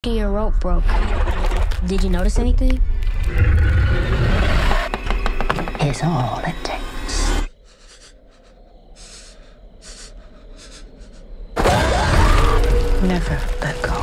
Your rope broke. Did you notice anything? Is all it takes. Never let go.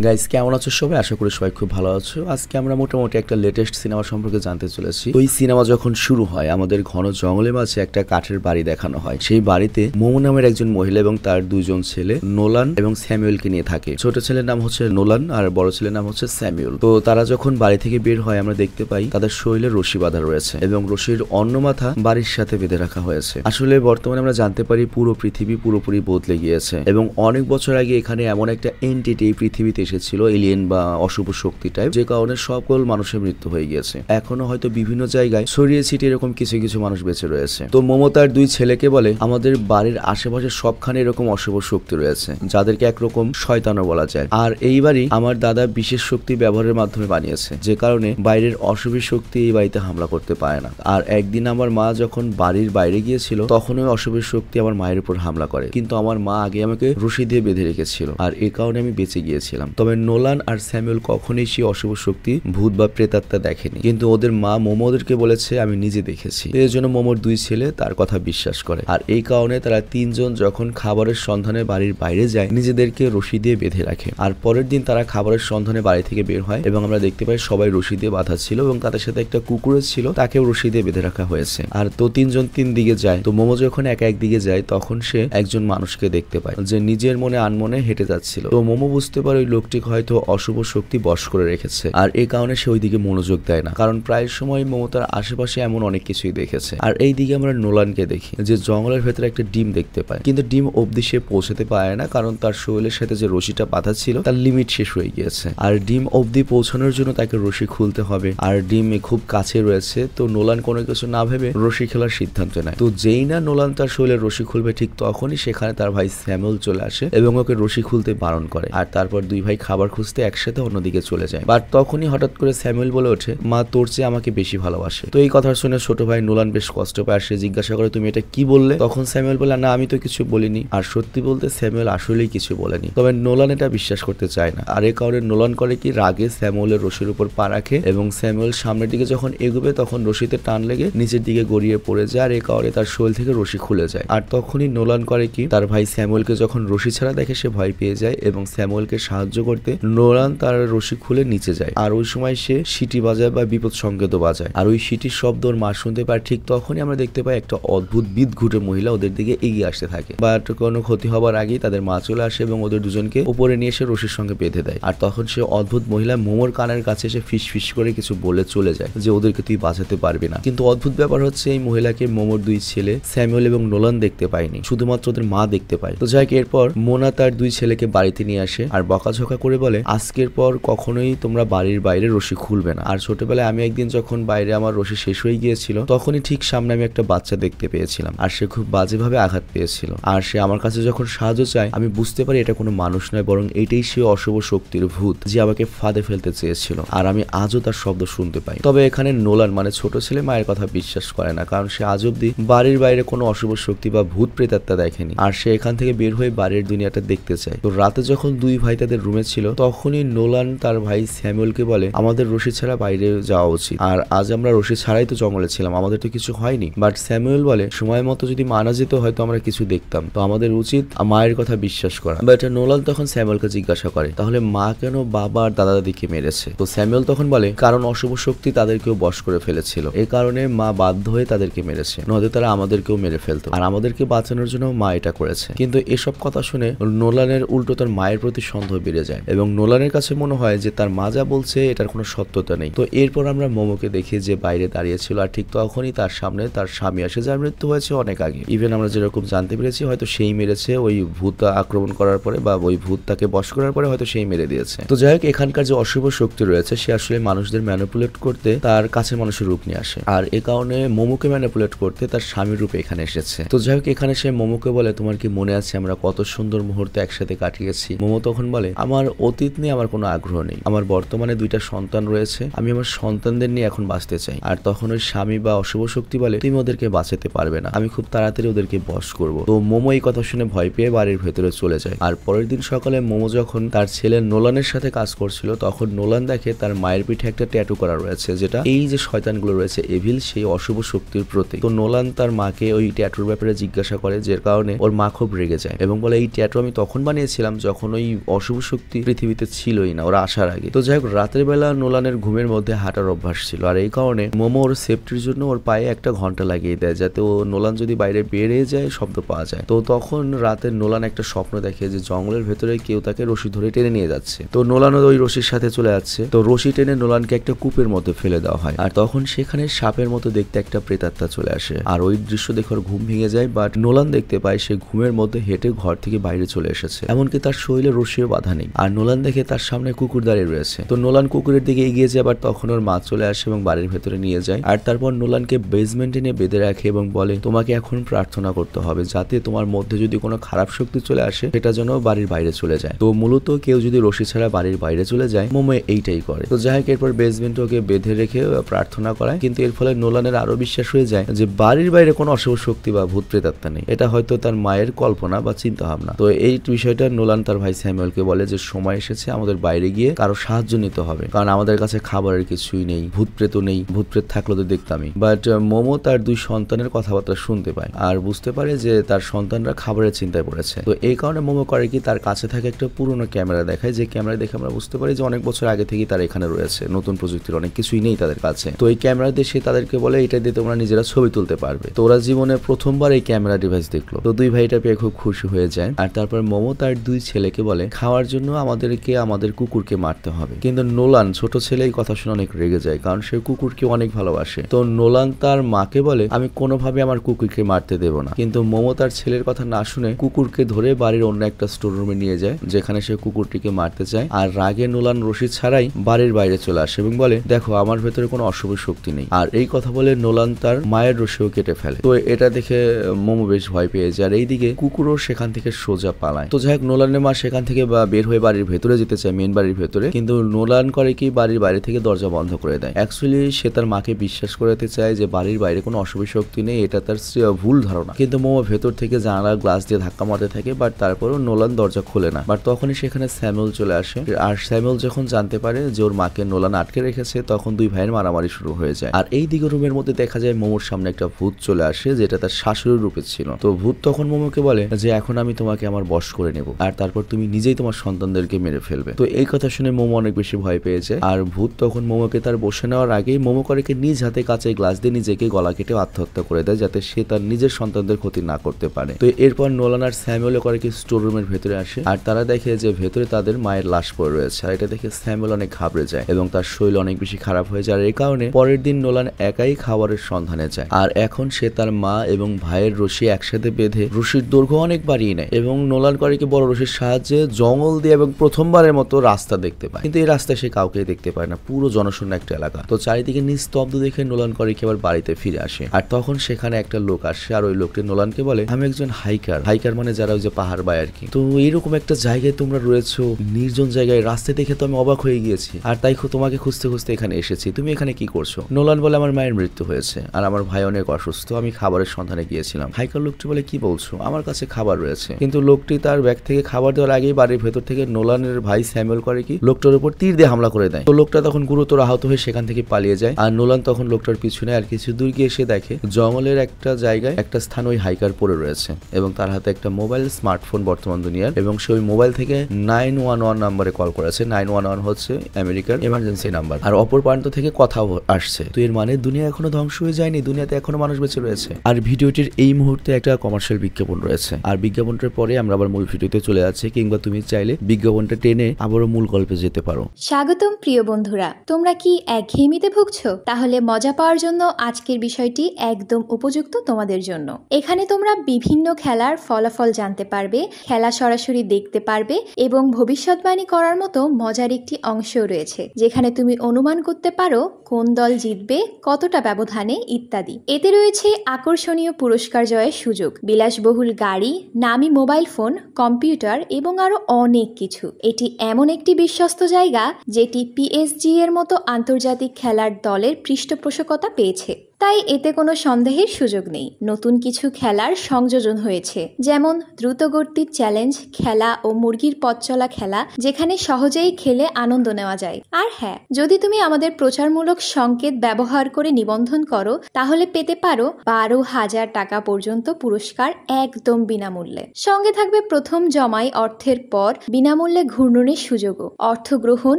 Guys কেমন আছো সবাই? আশা করি সবাই খুব ভালো আছো। আজকে আমরা মোটামুটি একটা লেটেস্ট সিনেমা সম্পর্কে জানতে চলেছি। ওই সিনেমা যখন শুরু হয় আমাদের ঘন জঙ্গলের মাঝে একটা কাঠের বাড়ি দেখানো হয়। সেই বাড়িতে মোমো নামের একজন মহিলা এবং তার দুইজন ছেলে নোলান এবং স্যামুয়েলকে নিয়ে থাকে। ছোট ছেলের নাম হচ্ছে নোলান আর বড় ছেলের নাম হচ্ছে স্যামুয়েল। তো তারা যখন বাড়ি থেকে বের হয় আমরা দেখতে পাই তাদের শরীরে রশি বাঁধা রয়েছে এবং রশির অন্য মাথা বাড়ির সাথে বেঁধে রাখা হয়েছে। আসলে বর্তমানে আমরা জানতে পারি পুরো পৃথিবী পুরোপুরি বদলে গিয়েছে এবং অনেক বছর আগে এখানে এমন একটা এন্টিটি পৃথিবীতে এসেছিল, এলিয়েন বা অশুভ শক্তি টাইপ, যে কারণে সকল মানুষের মৃত্যু হয়ে গিয়েছে। এখনো হয়তো বিভিন্ন জায়গায় ছড়িয়ে ছিটিয়ে এরকম কিছু কিছু মানুষ বেঁচে রয়েছে। তো মমতার দুই ছেলেকে বলে আমাদের বাড়ির আশেপাশে সবখানে এরকম অশুভ শক্তি রয়েছে যাদেরকে একরকম শয়তানও বলা যায়। আর এইবারই আমার দাদা বিশেষ শক্তি ব্যবহারের মাধ্যমে বানিয়েছে, যে কারণে বাইরের অশুভ শক্তি এই বাড়িতে হামলা করতে পারে না। আর একদিন আমার মা যখন বাড়ির বাইরে গিয়েছিল তখন ওই অশুভ শক্তি আমার মায়ের উপর হামলা করে, কিন্তু আমার মা আগে আমাকে রশি দিয়ে বেঁধে রেখেছিল আর এই কারণে আমি বেঁচে গিয়েছিলাম। তবে নোলান আর স্যামুয়েল কখনোই সেই অশুভ শক্তি, ভূত বা প্রেতাত্মা দেখেনি, কিন্তু ওদের মা মোমোদেরকে বলেছে আমি নিজে দেখেছি। এর জন্য মোমোর দুই ছেলে তার কথা বিশ্বাস করে আর এই কারণে তারা তিনজন যখন খাবারের সন্ধানে বাড়ির বাইরে যায় নিজেদেরকে রশি দিয়ে বেঁধে রাখে। আর পরের দিন তারা খাবারের সন্ধানে বাড়ি থেকে বের হয় এবং আমরা দেখতে পাই সবাই রশি দিয়ে বাঁধা ছিল এবং তাদের সাথে একটা কুকুরের ছিল, তাকেও রশি দিয়ে বেঁধে রাখা হয়েছে। আর তো তিনজন তিন দিকে যায়। তো মোমো যখন একদিকে যায় তখন সে একজন মানুষকে দেখতে পায় যে নিজের মনে আনমনে হেঁটে যাচ্ছিল। তো মোমো বুঝতে পারে ওই লোকটি হয়তো অশুভ শক্তি বশ করে রেখেছে আর এই কারণে সে ওই দিকে মনোযোগ দেয় না, কারণ প্রায় সময় মমতার আশেপাশে এমন অনেক কিছুই দেখেছে। আর এই দিকে আমরা নোলানকে দেখি যে জঙ্গলের ভেতরে একটা ডিম দেখতে পায়, কিন্তু ডিম অবধি সে পৌঁছাতে পারে না, কারণ তার শরীরের সাথে যে রশিটা বাঁধা ছিল তার লিমিট শেষ হয়ে গিয়েছে। আর ডিম অবধি পৌঁছানোর জন্য তাকে রশি খুলতে হবে আর ডিম খুব কাছে রয়েছে। তো নোলান কোনো কিছু না ভেবে রশি খেলার সিদ্ধান্ত নেয়। তো যেই না নোলান তার শরীরের রশি খুলবে ঠিক তখনই সেখানে তার ভাই স্যামুয়েল চলে আসে এবং ওকে রশি খুলতে বারণ করে। আর তারপর দুই ভাই খাবার খুঁজতে একসাথে অন্যদিকে চলে যায়। বাট তখনই হঠাৎ করে স্যামুয়েল বলে ওঠে মা তোর চেয়ে আমাকে বেশি ভালোবাসে। তো এই কথা শুনে ছোট ভাই নোলান বেশ কষ্ট পায়, সে জিজ্ঞাসা করে তুমি এটা কি বললে? তখন স্যামুয়েল বলে না আমি তো কিছু বলিনি। আর সত্যি বলতে স্যামুয়েল আসলেই কিছু বলেনি, তবে নোলান এটা বিশ্বাস করতে চায় না। আর এই কারণে নোলান করে কি রাগে স্যামুয়েলের রশির উপর পা রাখে এবং স্যামুয়েল সামনের দিকে যখন এগোবে তখন রশিতে টান লেগে নিচের দিকে গড়িয়ে পড়ে যায় আর এই কারণে তার শরীর থেকে রশি খুলে যায়। আর তখনই নোলান করে কি তার ভাই স্যামুয়েলকে যখন রশি ছাড়া দেখে সে ভয় পেয়ে যায় এবং স্যামুয়েলকে সাহায্য করতে নোলান তার রশি খুলে নিচে যায়। আর ওই সময় সে সিটি বাজায় বা বিপদ সংকেত বাজায় আর ওই সিটির শব্দ ওর মা শুনতে পায়। ঠিক তখনই আমরা দেখতে পাই একটা অদ্ভুত বিদঘুটে মহিলা ওদের দিকে এগিয়ে আসতে থাকে, বাট কোনো ক্ষতি হবার আগেই তাদের মা চলে আসে এবং ওদের দুজনকে উপরে নিয়ে এসে রশির সঙ্গে বেঁধে দেয়। আর তখন সে অদ্ভুত মহিলা মোমোর কানের কাছে এসে ফিস ফিস করে কিছু বলে চলে যায় যে ওদেরকে তুই বাঁচাতে পারবি না। কিন্তু অদ্ভুত ব্যাপার হচ্ছে এই মহিলাকে মোমোর দুই ছেলে স্যামুয়েল এবং নোলান দেখতে পায়নি, শুধুমাত্র ওদের মা দেখতে পায়। তো যাই এরপর মোনা তার দুই ছেলেকে বাড়িতে নিয়ে আসে আর বকাঝকা করে বলে আজকের পর কখনোই তোমরা বাড়ির বাইরে রশি খুলবে না। আর ছোটবেলায় আমি একদিন যখন বাইরে আমার রশি শেষ হয়ে গিয়েছিল তখনই ঠিক সামনে আমি একটা বাচ্চা দেখতে পেয়েছিলাম আর সে খুব বাজেভাবে আঘাত পেয়েছিল। আর সে আমার কাছে যখন সাহায্য চায় আমি বুঝতে পারি এটা কোনো মানুষ নয়, বরং এটাই সে অশুভ শক্তির ভূত যে আমাকে ফাঁদে ফেলতে চেয়েছিল। আর আমি আজও তার শব্দ শুনতে পাই। তবে এখানে নোলান মানে ছোট ছেলে মায়ের কথা বিশ্বাস করে না, কারণ সে আজ অব্দি বাড়ির বাইরে কোনো অশুভ শক্তি বা ভূত প্রেতাত্মা দেখেনি আর সে এখান থেকে বের হয়ে বাড়ির দুনিয়াটা দেখতে চায়। তো রাতে যখন দুই ভাই তাদের রুমে ছিল তখনই নোলান তার ভাই স্যামুয়েলকে বলে আমাদের রশি ছাড়া বাইরে যাওয়া উচিত। আর আজ আমরা রশি ছাড়াই তো জঙ্গলে ছিলাম, আমাদের তো কিছু হয়নি। বাট স্যামুয়েল বলে সময় মতো যদি মানা যেত হয়তো আমরা কিছু দেখতাম, তো আমাদের উচিত মায়ের কথা বিশ্বাস করা। বাট নোলান তখন স্যামুয়েলকে জিজ্ঞাসা করে তাহলে মা কেন বাবা আর দাদা দাদিকে মেরেছে? তো স্যামুয়েল তখন বলে কারণ অশুভ শক্তি তাদেরকেও বশ করে ফেলেছিল, এ কারণে মা বাধ্য হয়ে তাদেরকে মেরেছে, নয়তো তারা আমাদেরকেও মেরে ফেলতো আর আমাদেরকে বাঁচানোর জন্য মা এটা করেছে। কিন্তু এসব কথা শুনে নোলানের উল্টো তার মায়ের প্রতি সন্দেহ বেড়ে যায় এবং নোলানের কাছে মনে হয় যে তার মা যা বলছে এটার কোনো সত্যতা নেই। তো এরপর আমরা মোমোকে দেখি যে বাইরে দাঁড়িয়েছিল আর ঠিক তখনই তার সামনে তার স্বামী আসে যার মৃত্যু হয়েছে অনেক আগে। ইভেন আমরা যেরকম জানতে পেরেছি হয়তো সেই মেরেছে, ওই ভূত আক্রমণ করার পরে বা ওই ভূত তাকে বশ করার পরে হয়তো সেই মেরে দিয়েছে। তো যাই হোক এখানকার যে অশুভ শক্তি রয়েছে সে আসলে মানুষদের ম্যানিপুলেট করতে তার কাছে মানুষের রূপ নিয়ে আসে আর এ কারণে মোমোকে ম্যানিপুলেট করতে তার স্বামীর রূপে এখানে এসেছে। তো যাই হোক এখানে সে মোমোকে বলে তোমার কি মনে আছে আমরা কত সুন্দর মুহূর্ত একসাথে কাটিয়েছি? মোমো তখন বলে আমার আমার অতীত নিয়ে আমার কোনো আগ্রহ নেই, আমার বর্তমানে 2টা সন্তান রয়েছে, আমি আমার সন্তানদের নিয়ে এখন বাঁচতে চাই। আর তখন ওই স্বামী বা অশুভ শক্তি বলে তুমি ওদেরকে বাঁচাতে পারবে না, আমি খুব তাড়াতাড়ি ওদেরকে বশ করব। তো মোমো এই কথা শুনে ভয় পেয়ে বাড়ির ভেতরে চলে যায়। আর পরের দিন সকালে মোমো যখন তার ছেলে নোলানের সাথে কাজ করছিল তখন নোলান দেখে তার মায়ের পিঠে একটা ট্যাটু করা রয়েছে, যেটা এই যে শয়তানগুলো রয়েছে এভিল সেই অশুভ শক্তির প্রতীক। তো নোলান তার মাকে ওই ট্যাটুর ব্যাপারে জিজ্ঞাসা করে, যে কারণে ওর মা খুব রেগে যায় এবং বলে এই ট্যাটু আমি তখন বানিয়েছিলাম যখন ওই অশুভ শক্তি পৃথিবীতে ছিলই না, ওরা আসার আগে। তো যাই হোক, রাতের বেলা নোলানের ঘুমের মধ্যে হাঁটার অভ্যাস ছিল, আর এই কারণে মোমো ওর সেফটির জন্য ওর পায়ে একটা ঘন্টা লাগিয়ে দেয়, যাতে ও নোলান যদি বাইরে বেরিয়ে যায় শব্দ পাওয়া যায়। তো তখন রাতে নোলান একটা স্বপ্ন দেখে যে জঙ্গলের ভেতরে কেউ তাকে রশি ধরে টেনে নিয়ে যাচ্ছে। তো নোলানও ওই রশির সাথে চলে যাচ্ছে। তো রশি টেনে নোলানকে একটা কূপের মধ্যে ফেলে দেওয়া হয়, আর তখন সেখানে সাপের মতো দেখতে একটা প্রেতাত্মা চলে আসে। আর ওই দৃশ্য দেখে ওর ঘুম ভেঙে যায়, বাট নোলান দেখতে পায় সে ঘুমের মধ্যে হেঁটে ঘর থেকে বাইরে চলে এসেছে, এমনকি তার শরীরে রশিও বাঁধা নেই। আর নোলান দেখে তার সামনে কুকুর দাঁড়িয়ে রয়েছে। তো নোলান কুকুরের দিকে এগিয়ে যায়, আবার তখন ওর মা চলে আসে এবং বাড়ির ভেতরে নিয়ে যায়। আর তারপর নোলানকে বেসমেন্টে নিয়ে বেঁধে রাখে এবং বলে তোমাকে এখন প্রার্থনা করতে হবে যাতে তোমার মধ্যে যদি কোনো খারাপ শক্তি চলে আসে সেটা যেন বাড়ির বাইরে চলে যায়। তো মূলত কেউ যদি রশি ছাড়া বাড়ির বাইরে চলে যায় মোমো এইটাই করে। তো যাই হোক, এরপর বেসমেন্টে ওকে বেঁধে রেখে প্রার্থনা করায়, কিন্তু এর ফলে নোলানের আরো বিশ্বাস হয়ে যায় যে বাড়ির বাইরে কোনো অশুভ শক্তি বা ভূত প্রেতাত্মা নেই, এটা হয়তো তার মায়ের কল্পনা বা চিন্তা ভাবনা। তো এই বিষয়টা নোলান তার ভাই স্যামুয়েলকে বলে যে সময় এসেছে আমাদের বাইরে গিয়ে কারো সাহায্য নিতে হবে, কারণ আমাদের কাছে খাবারের কিছুই নেই, ভূত প্রেত নেই, ভূত প্রেত থাকলে তো দেখতামই। বাট মোমো তার 2 সন্তানের কথাবার্তা শুনতে পায় আর বুঝতে পারে যে তার সন্তানরা খাবারের চিন্তায় পড়েছে। তো এই কারণে মোমো করে কি তার কাছে থাকে একটা পুরনো ক্যামেরা দেখায়, যে ক্যামেরা দেখে আমরা বুঝতে পারি যে অনেক বছর আগে থেকেই তারা এখানে রয়েছে, নতুন প্রযুক্তির অনেক কিছুই নেই তাদের কাছে। তো এই ক্যামেরা দিয়ে সে তাদেরকে বলে এটা দিয়ে তোমরা নিজেরা ছবি তুলতে পারবে। তো ওরা জীবনে প্রথমবার এই ক্যামেরা ডিভাইস দেখলো। তো 2 ভাই এটা পেয়ে খুব খুশি হয়ে যায়। আর তারপর মোমো তার 2 ছেলেকে বলে খাওয়ার জন্য আমাদেরকে আমাদের কুকুরকে মারতে হবে। কিন্তু নোলান ছোট ছেলে এই কথা শুনে অনেক রেগে যায়, কারণ সে কুকুরকে অনেক ভালোবাসে। তো নোলান তার মাকে বলে আমি কোনোভাবে আমার কুকুরকে মারতে দেব না। কিন্তু মোমো তার ছেলের কথা না শুনে কুকুরকে ধরে বাড়ির অন্য একটা স্টোর রুমে নিয়ে যায়, যেখানে সে কুকুরটিকে মারতে চায়। আর রাগে নোলান রশি ছাড়াই বাড়ির বাইরে চলে আসে এবং বলে দেখো আমার ভেতরে কোনো অশুভ শক্তি নেই। আর এই কথা বলে নোলান তার মায়ের রশিও কেটে ফেলে। তো এটা দেখে মোমো বেশ ভয় পেয়ে যায়, আর এইদিকে কুকুরও সেখান থেকে সোজা পালায়। তো যাই হোক, নোলানের মা সেখান থেকে বের হয়ে বাড়ির ভেতরে যেতে চায়, মেন বাড়ির ভেতরে, কিন্তু নোলান করে কি বাড়ির বাইরে থেকে দরজা বন্ধ করে দেয়। অ্যাকচুয়ালি সে তার মাকে বিশ্বাস করাতে চায় যে বাড়ির বাইরে কোনো অশুভ শক্তি নেই, এটা তার ভুল ধারণা। কিন্তু মোমো ভেতর থেকে জানালার গ্লাস দিয়ে ধাক্কা মারতে থাকে, বাট তারপরও নোলান দরজা খোলে না। বাট তখনই সেখানে স্যামুয়েল চলে আসে। আর স্যামুয়েল যখন জানতে পারে যে ওর মাকে নোলান আটকে রেখেছে তখন 2 ভাইয়ের মারামারি শুরু হয়ে যায়। আর এই দিকে রুমের মধ্যে দেখা যায় মোমোর সামনে একটা ভূত চলে আসে, যেটা তার শাশুড়ির রূপে ছিল। তো ভূত তখন মোমোকে বলে যে এখন আমি তোমাকে আমার বশ করে নেব, আর তারপর তুমি নিজেই তোমার সন্তানদেরকে মেরে ফেলবে। তো এই কথা শুনে মোমো অনেক বেশি ভয় পেয়েছে। আর ভূত তখন মোমোকে তার বসে নেওয়ার আগেই মোমো করে নিজ হাতে কাঁচের গ্লাস দিয়ে নিজেকে গলা কেটে আত্মহত্যা করে দেয়, যাতে সে তার নিজের সন্তানদের ক্ষতি না করতে পারে। তো এরপর নোলান আর স্যামুয়েল করে কি স্টোর রুমের ভেতরে আসে, আর তারা দেখে যে ভেতরে তাদের মায়ের লাশ পড়ে রয়েছে। আর এটা দেখে স্যামুয়েল অনেক ঘাবড়ে যায় এবং তার শরীর অনেক বেশি খারাপ হয়ে যায়। আর এই কারণে পরের দিন নোলান একাই খাবারের সন্ধানে যায়। আর এখন সে তার মা এবং ভাইয়ের রশি একসাথে বেঁধে রশির দৈর্ঘ্য অনেক বাড়িয়ে নেয় এবং নোলান করে কি বড় রশির সাহায্যে জঙ্গল দিয়ে এবং প্রথমবারের মতো রাস্তা দেখতে পায়। কিন্তু এই রাস্তায় সে কাউকে দেখতে পায় না, পুরো জনশূন্য একটা এলাকা। তো চারিদিকে নিস্তব্ধ দেখে নোলান করে কি আবার বাড়িতে ফিরে আসে। আর তখন সেখানে একটা লোক আসে, আর ওই লোকটি নোলানকে বলে আমি একজন হাইকার মানে যারা ওই যে পাহাড় বায় আর কি। তো এইরকম একটা জায়গায় তোমরা রয়েছো, নির্জন জায়গায়, রাস্তা দেখে তো আমি অবাক হয়ে গিয়েছি, আর তাই তোমাকে খুঁজতে খুঁজতে এখানে এসেছি। তুমি এখানে কি করছো? নোলান বলে আমার মায়ের মৃত্যু হয়েছে আর আমার ভাই অনেক অসুস্থ, আমি খাবারের সন্ধানে গিয়েছিলাম। হাইকার লোকটি বলে কি বলছো, আমার কাছে খাবার রয়েছে। কিন্তু লোকটি তার ব্যাগ থেকে খাবার দেওয়ার আগেই বাড়ির ভেতর থেকে নোলানের ভাই স্যামুয়েল করে কি লোকটার উপর তীর দিয়ে হামলা করে দেয়। তো লোকটা তখন গুরুতর আহত হয়ে সেখান থেকে পালিয়ে যায়। আর নোলান তখন লোকটার পিছনে আর কিছু দূর গিয়ে এসে দেখে জঙ্গলের একটা জায়গায় একটা স্থান ওই হাইকার পড়ে রয়েছে এবং তার হাতে একটা মোবাইল, স্মার্টফোন বর্তমান দুনিয়ার, এবং সে ওই মোবাইল থেকে 911 নাম্বারে কল করেছে। 911 হচ্ছে আমেরিকার এমার্জেন্সি নাম্বার, আর অপর প্রান্ত থেকে কথা আসছে। তো এর মানে দুনিয়া এখনো ধ্বংস হয়ে যায়নি, দুনিয়াতে এখনো মানুষ বেঁচে রয়েছে। আর ভিডিওটির এই মুহূর্তে একটা কমার্শিয়াল বিজ্ঞাপন রয়েছে, আর বিজ্ঞাপনটার পরে আমরা আবার মূল ভিডিওতে চলে যাচ্ছি, কিংবা তুমি চাইলে বিজ্ঞাপনটা টেনে আবারও মূল গল্পে যেতে পারো। স্বাগতম প্রিয় বন্ধুরা, তোমরা কি একঘেয়েমিতে ভুগছো? তাহলে মজা পাওয়ার জন্য আজকের বিষয়টি একদম উপযুক্ত তোমাদের জন্য। এখানে তোমরা বিভিন্ন খেলার ফলাফল জানতে পারবে, খেলা সরাসরি দেখতে পারবে এবং ভবিষ্যৎবাণী করার মতো মজার একটি অংশও রয়েছে, যেখানে তুমি অনুমান করতে পারো কোন দল জিতবে, কতটা ব্যবধানে ইত্যাদি। এতে রয়েছে আকর্ষণীয় পুরস্কার জয়ের সুযোগ, বিলাসবহুল গাড়ি, নামি মোবাইল ফোন, কম্পিউটার এবং আরো অনেক কিছু। কিছু। এটি এমন একটি বিশ্বস্ত জায়গা যেটি পিএসজি এর মতো আন্তর্জাতিক খেলার দলের পৃষ্ঠপোষকতা পেয়েছে, তাই এতে কোনো সন্দেহের সুযোগ নেই। নতুন কিছু খেলার সংযোজন হয়েছে, যেমন দ্রুতগতির চ্যালেঞ্জ খেলা ও মুরগির পথ চলা খেলা, যেখানে সহজেই খেলে আনন্দ নেওয়া যায়। আর হ্যাঁ, যদি তুমি আমাদের প্রচারমূলক সংকেত ব্যবহার করে নিবন্ধন করো তাহলে পেতে পারো 12,000 টাকা পর্যন্ত পুরস্কার একদম বিনামূল্যে। সঙ্গে থাকবে প্রথম জমাই অর্থের পর বিনামূল্যে ঘূর্ণনের সুযোগও। অর্থ গ্রহণ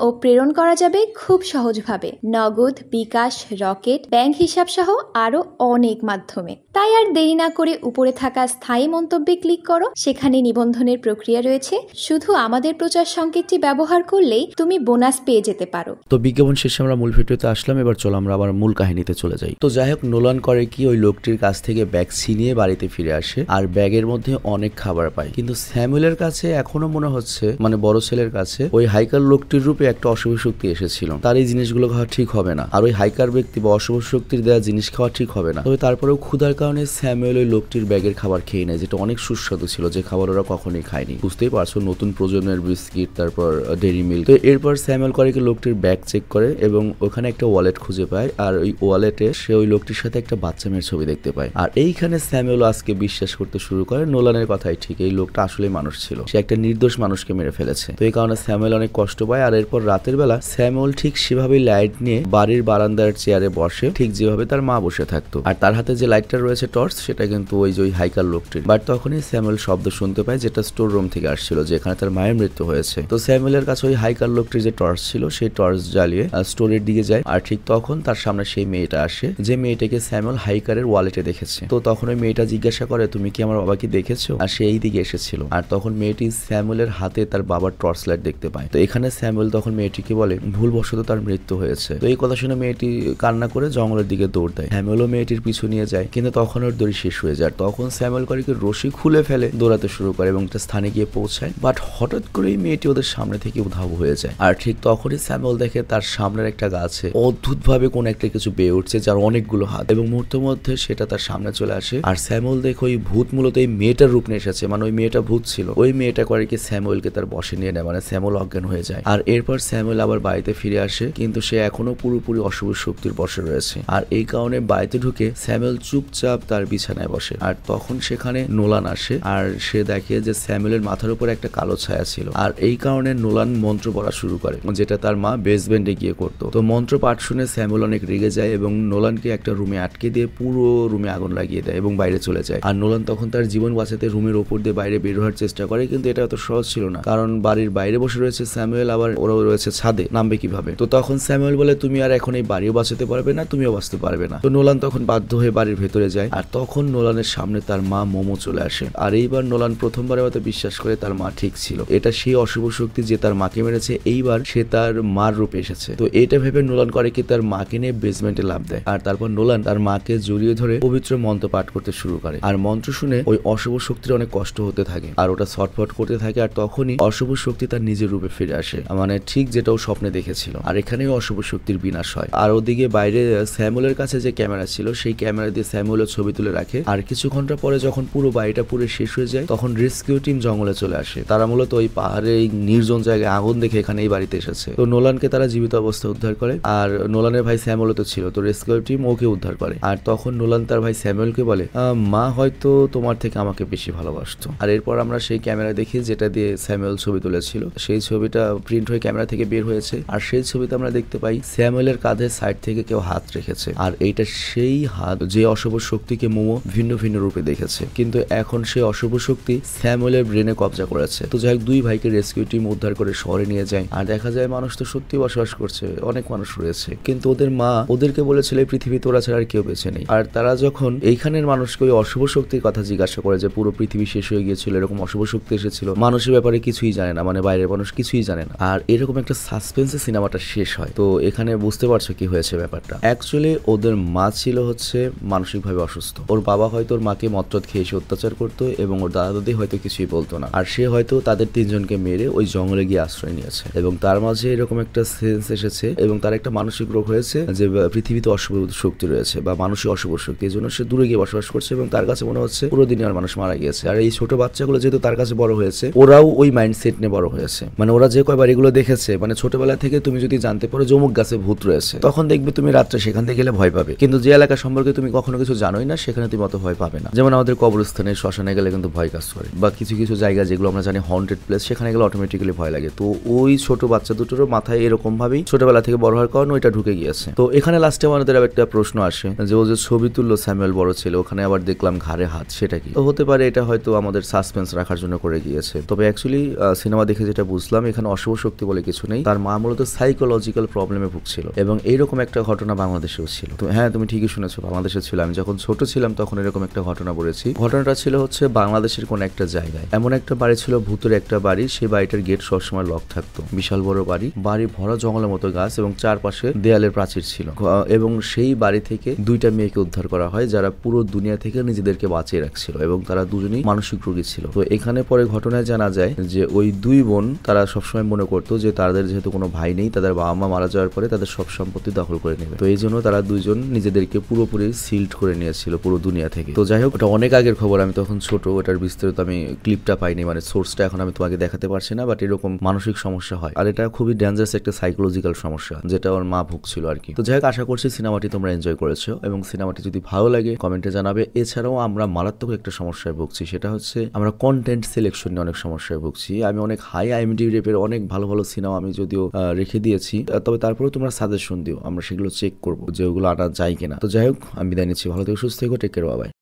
ও প্রেরণ করা যাবে খুব সহজভাবে, নগদ, বিকাশ, রকেট, ব্যাংক হিসাব সহ আরো অনেক মাধ্যমে। তাই আর দেরি না করে উপরে থাকা স্থায়ী মন্তব্যে ক্লিক করো, সেখানে নিবন্ধনের প্রক্রিয়া রয়েছে। শুধু আমাদের প্রচার সংকেতটি ব্যবহার করলেই তুমি বোনাস পেয়ে যেতে পারো। তো বিজ্ঞাপন শেষে আমরা মূল ভিডিওতে আসলাম, এবার চলো আমরা আবার মূল কাহিনীতে চলে যাই। তো যাই হোক, নোলান করে কি, ওই লোকটির কাছ থেকে ব্যাগ ছিনিয়ে বাড়িতে ফিরে আসে আর ব্যাগের মধ্যে অনেক খাবার পায়। কিন্তু স্যামুয়েলের কাছে এখনো মনে হচ্ছে, মানে বড় ছেলের কাছে, ওই হাইকার লোকটির রূপে একটা অশুভ শক্তি এসেছিল। তার এই জিনিসগুলো খাওয়া ঠিক হবে না, আর ওই হাইকার ব্যক্তি বা অশুভ শক্তির দেওয়া জিনিস খাওয়া ঠিক হবে না। তবে তারপরেও ক্ষুধার কারণে স্যামুয়েল ওই লোকটির ব্যাগের খাবার খেয়ে নেয়, যেটা অনেক সুস্বাদু ছিল, যে খাবার ওরা কখনোই খায়নি। বুঝতেই পারছো, নতুন প্রজন্মের বিস্কিট, তারপর ডেরি মিল্ক। তো এরপর স্যামুয়েল করে কি, লোকটির ব্যাগ চেক করে এবং ওখানে একটা ওয়ালেট খুঁজে পায়, আর ওই ওয়ালেটে সে ওই লোকটির সাথে একটা বাচ্চা মেয়ের ছবি দেখতে পায়। আর এইখানে স্যামুয়েল আজকে বিশ্বাস করতে শুরু করে নোলানের কথাই ঠিক, এই লোকটা আসলেই মানুষ ছিল, সে একটা নির্দোষ মানুষকে মেরে ফেলেছে। তো এই কারণে স্যামুয়েল অনেক কষ্ট পায়। আর এরপর রাতের বেলা স্যামুয়েল ঠিক সেভাবেই লাইট নিয়ে বাড়ির বারান্দার চেয়ারে বসে, ঠিক যেভাবে তার মা বসে থাকতো। আর তার হাতে যে লাইটটা রয়েছে টর্চ, সেটা কিন্তু ওই যে হাইকার লোকটির। বাট তখনই স্যামুয়েল শব্দ শুনতে পায়, যেটা স্টোর রুম থেকে আসছিল, যেখানে তার মায়ের মৃত্যু হয়েছে। তো স্যামুয়েলের কাছে ওই হাইকার লোকটির যে টর্চ ছিল, সেই টর্চ জ্বালিয়ে স্টোরের দিকে যায়। আর ঠিক তখন তার সামনে সেই মেয়েটা আসে, যে মেয়েটাকে স্যামুয়েল হাইকারের ওয়ালেটে দেখেছে। তো তখন ওই মেয়েটা জিজ্ঞাসা করে, তুমি কি আমার বাবাকে দেখেছো? আর সে এই দিকে এসেছিল। আর তখন মেয়েটি স্যামুয়েলের হাতে তার বাবার টর্চ লাইট দেখতে পায়। তো এখানে স্যামুয়েল তখন মেয়েটিকে বলে, ভুলবশত তার মৃত্যু হয়েছে। তো এই কথা শুনে মেয়েটি কান্না করে জঙ্গলের দিকে দৌড় দেয়। স্যামুয়েলও মেয়েটির পিছু নিয়ে যায়, কিন্তু তখন ওর দড়ি শেষ হয়ে যায়। তখন স্যামুয়েল করে কি, রশি খুলে ফেলে দৌড়াতে শুরু করে এবং একটা স্থানে গিয়ে পৌঁছায়। বাট হঠাৎ করেই মেয়েটি ওদের সামনে থেকে উধাও হয়ে যায়। আর ঠিক তখনই স্যামুয়েল দেখে তার সামনের একটা গাছে অদ্ভুত ভাবে কোন একটা কিছু বেয়ে উঠছে, যার অনেকগুলো হাত, এবং মুহূর্তের মধ্যে সেটা তার সামনে চলে আসে। আর স্যামুয়েল দেখে ওই ভূত মূলত এই মেয়েটার রূপ নিয়ে এসেছে, মানে ওই মেয়েটা ভূত ছিল। ওই মেয়েটা করে কি স্যামুয়েলকে তার বশে নিয়ে নেয়, মানে স্যামুয়েল অজ্ঞান হয়ে যায়। আর এরপর স্যামুয়েল আবার বাড়িতে ফিরে আসে, কিন্তু সে এখনো পুরোপুরি অশুভ শক্তির বশে রয়েছে। আর এই কারণে বাড়িতে ঢুকে স্যামুয়েল চুপচাপ তার বিছানায় বসে। আর তখন সেখানে নোলান আসে, আর সে দেখে যে স্যামুয়েলের মাথার উপর একটা কালো ছায়া ছিল। আর এই কারণে নোলান মন্ত্র পড়া শুরু করে, যেটা তার মা বেসমেন্টে গিয়ে করতো। তো মন্ত্র পাঠ শুনে স্যামুয়েল অনেক রেগে যায় এবং নোলানকে একটা রুমে আটকে দিয়ে পুরো রুমে আগুন লাগিয়ে দেয় এবং বাইরে চলে যায়। আর নোলান তখন তার জীবন বাঁচাতে রুমের ওপর দিয়ে বাইরে বের হওয়ার চেষ্টা করে, কিন্তু এটা এত সহজ ছিল না, কারণ বাড়ির বাইরে বসে রয়েছে স্যামুয়েল, আবার ওরাও রয়েছে ছাদে, নামবে কিভাবে? তো তখন স্যামুয়েল বলে, তুমি আর এখন এই বাড়িও বাঁচাতে পারবে না, তুমিও বাঁচতে পারবে না। তো নোলান তখন বাধ্য হয়ে বাড়ির ভেতরে যায়। আর তখন নোলানের সামনে তার মা মোমো চলে আসে। আর এইবার নোলান প্রথমবারের মতো বিশ্বাস করে তার মা ঠিক ছিল, এটা সেই অশুভ শক্তি যে তার মাকে মেরেছে, এইবার সে তার মার রূপে এসেছে। তো এটা ভেবে নোলান করে কি, তার মাকে নিয়ে বেসমেন্টে লাফ দেয়। আর তারপর নোলান তার মাকে জড়িয়ে ধরে পবিত্র মন্ত্র পাঠ করতে শুরু করে। আর মন্ত্র শুনে ওই অশুভ শক্তির অনেক কষ্ট হতে থাকে, আর ওটা ছটফট করতে থাকে। আর তখনই অশুভ শক্তি তার নিজের রূপে ফিরে আসে, মানে ঠিক যেটা ও স্বপ্নে দেখেছিল। আর এখানেই অশুভ শক্তির বিনাশ হয়। আর ওদিকে বাইরে স্যামুয়েলের কাছে যে ক্যামেরা ছিল, সেই ক্যামেরা দিয়ে স্যামুয়েলের ছবি তুলে রাখে। আর কিছু ঘন্টা পরে যখন পুরো বাড়িটা পুরো শেষ হয়ে যায়, তখন রেস্কিউ টিম জঙ্গলে চলে আসে। তারা মূলত ওই পাহাড়ে এই নির্জন জায়গায় আগুন দেখে এখানে এই বাড়িতে এসেছে। তো নোলানকে তারা জীবিত অবস্থায় উদ্ধার করে। আর নোলানের ভাই স্যামুয়েল তো ছিল, তো রেস্কিউ টিম ওকে উদ্ধার করে। আর তখন নোলান তার ভাই স্যামুয়েলকে বলে, মা হয়তো তোমার থেকে আমাকে বেশি ভালোবাসতো। আর এরপর আমরা সেই ক্যামেরা দেখি, যেটা দিয়ে স্যামুয়েল ছবি তুলেছিল, সেই ছবিটা প্রিন্ট হয়ে ক্যামেরা থেকে বের হয়েছে। আর সেই ছবিতে আমরা দেখতে পাই স্যামুয়েলের কাঁধের সাইড থেকে কেউ হাত রেখেছে। আর এইটা সেই হাত যে অশুভ শক্তিকে মোমো ভিন্ন ভিন্ন রূপে দেখেছে, কিন্তু এখন সেই অশুভ শক্তি স্যামুয়েলের ব্রেনে কবজা করেছে। তো যাই হোক, দুই ভাইকে রেস্কিউ টিম উদ্ধার করে শহরে নিয়ে যায়। আর দেখা যায় মানুষ তো সত্যি বসবাস করছে, অনেক মানুষ রয়েছে, কিন্তু ওদের মা ওদেরকে বলেছিল এই পৃথিবীতে ওরা ছাড়া আর কেউ বেঁচে নেই। আর তারা যখন এইখানের মানুষকে ওই অশুভ শক্তির কথা জিজ্ঞাসা করে, যে পুরো পৃথিবী শেষ হয়ে গিয়েছিল, এরকম অশুভ শক্তি এসেছিল, মানুষের ব্যাপারে কিছুই জানে না, মানে বাইরের মানুষ কিছুই জানে না। আর এরকম একটা সাসপেন্সে সিনেমাটা শেষ হয়। তো এখানে বুঝতে পারছো কি হয়েছে ব্যাপারটা। অ্যাকচুয়ালি ওদের ওদের মা ছিল হচ্ছে মানসিকভাবে অসুস্থ। ওর বাবা হয়তো ওর মাকে মদটদ খেয়ে এসে অত্যাচার করতো এবং ওর দাদা দাদি হয়তো কিছুই বলতো না, আর সে হয়তো তাদের তিনজনকে মেরে ওই জঙ্গলে গিয়ে আশ্রয় নিয়েছে এবং তার মাঝে এরকম একটা সেন্স এসেছে এবং তার একটা মানসিক রোগ হয়েছে যে পৃথিবীতে অশুভ শক্তি রয়েছে বা মানুষের অশুভ শক্তি, এই জন্য সে দূরে গিয়ে বসবাস করছে এবং তার কাছে মনে হচ্ছে পুরো দিনে আর মানুষ মারা গিয়েছে। আর এই ছোট বাচ্চাগুলো যেহেতু তার কাছে বড় হয়েছে, ওরাও ওই মাইন্ডসেট নিয়ে বড় হয়েছে। মানে ওরা যে কয়বার এগুলো দেখেছে, মানে ছোটবেলা থেকে তুমি যদি জানতে পারো যে অমুক গাছে ভূত রয়েছে, তখন দেখবে তুমি রাত্রে সেখান থেকে গেলে ভয় পাবে। কিন্তু যে এলাকা সম্পর্কে তুমি কখনো কিছু জানোই না, সেখানে তুমি অত ভয় পাবে না। যেমন আমাদের কবরস্থানে, শ্মশানে গেলে কিন্তু ভয় কাজ করে, বা কিছু কিছু জায়গা যেগুলো আমরা জানি হন্টেড প্লেস, সেখানে গেলে অটোমেটিক্যালি ভয় লাগে। তো ওই ছোট বাচ্চা দুটোরও মাথায় এরকম ভাবেই ছোটবেলা থেকে বড় হওয়ার কারণে ওইটা ঢুকে গিয়েছে। তো এখানে লাস্টে আমাদের একটা প্রশ্ন আসে যে ও যে ছবি তুললো স্যামুয়েল বড় ছেলে, ওখানে আবার দেখলাম ঘাড়ে হাত, সেটা কি? তো হতে পারে এটা হয়তো আমাদের সাসপেন্স রাখার জন্য করে গিয়েছে। তবে অ্যাকচুয়ালি সিনেমা দেখে যেটা বুঝলাম, এখানে অশুভ শক্তি বলে কিছু নেই। তার মা মূলত সাইকোলজিক্যাল প্রবলেমে ভুগছিল এবং এইরকম একটা ঘটনা বাংলাদেশেও ছিল। তো হ্যাঁ, তুমি ঠিকই শুনেছো, বাংলাদেশে ছিল। আমি যখন ছোট ছিলাম তখন এরকম একটা ঘটনা পড়েছি। ঘটনাটা ছিল হচ্ছে বাংলাদেশের কোন একটা জায়গায় এমন একটা বাড়ি ছিল, ভূতের একটা বাড়ি। সেই বাড়িটার গেট সবসময় লক থাকতো। বিশাল বড় বাড়ি, বাড়ি ভরা জঙ্গলের মতো গাছ এবং চারপাশে দেয়ালের প্রাচীর ছিল। এবং সেই বাড়ি থেকে দুইটা মেয়েকে উদ্ধার করা হয় যারা পুরো দুনিয়া থেকে নিজেদেরকে বাঁচিয়ে রাখছিল এবং তারা দুজনেই মানসিক রোগী ছিল। তো এখানে পরে ঘটনায় জানা যায় যে ওই দুই বোন তারা সবসময় মনে করতো যে তাদের যেহেতু কোনো ভাই নেই, তাদের বাবা মা মারা যাওয়ার পরে তাদের সব সম্পত্তি দখল করে নেবে। তো এই জন্য তারা দুইজন নিজেদেরকে পুরোপুরি সিল্ড করে নিয়েছিল পুরো দুনিয়া থেকে। তো যাই হোক, ওটা অনেক আগের খবর, আমি তখন ছোট, ওটার বিস্তারিত আমি ক্লিপটা পাইনি, মানে সোর্সটা এখন আমি তোমাকে দেখাতে পারছি না। বাট এরকম মানসিক সমস্যা হয়, আর এটা খুবই ডেঞ্জারাস একটা সাইকোলজিক্যাল সমস্যা যেটা ওর মা ভুগছিল আর কি। তো যাই হোক, আশা করছি সিনেমাটি তোমরা এনজয় করেছো এবং সিনেমাটি যদি ভালো লাগে কমেন্টে জানাবে। এছাড়াও আমরা মারাত্মক একটা সমস্যায় ভুগছি, সেটা হচ্ছে আমরা কন্টেন্ট সিলেকশন নিয়ে অনেক সমস্যায় ভুগছি। আমি অনেক হাই IMDb রেপের অনেক ভালো ভালো সিনেমা আমি যদিও রেখে দিয়েছি, তবে তারপরেও তোমরা সাজেশন দিও, আমরা সেগুলো চেক করবো যে ওগুলো আনা যায় কিনা। তো যাই হোক, আমি বিদায় নিচ্ছি, ভালো থেকো, সুস্থ থেকো, টেক কেয়ার, বাই।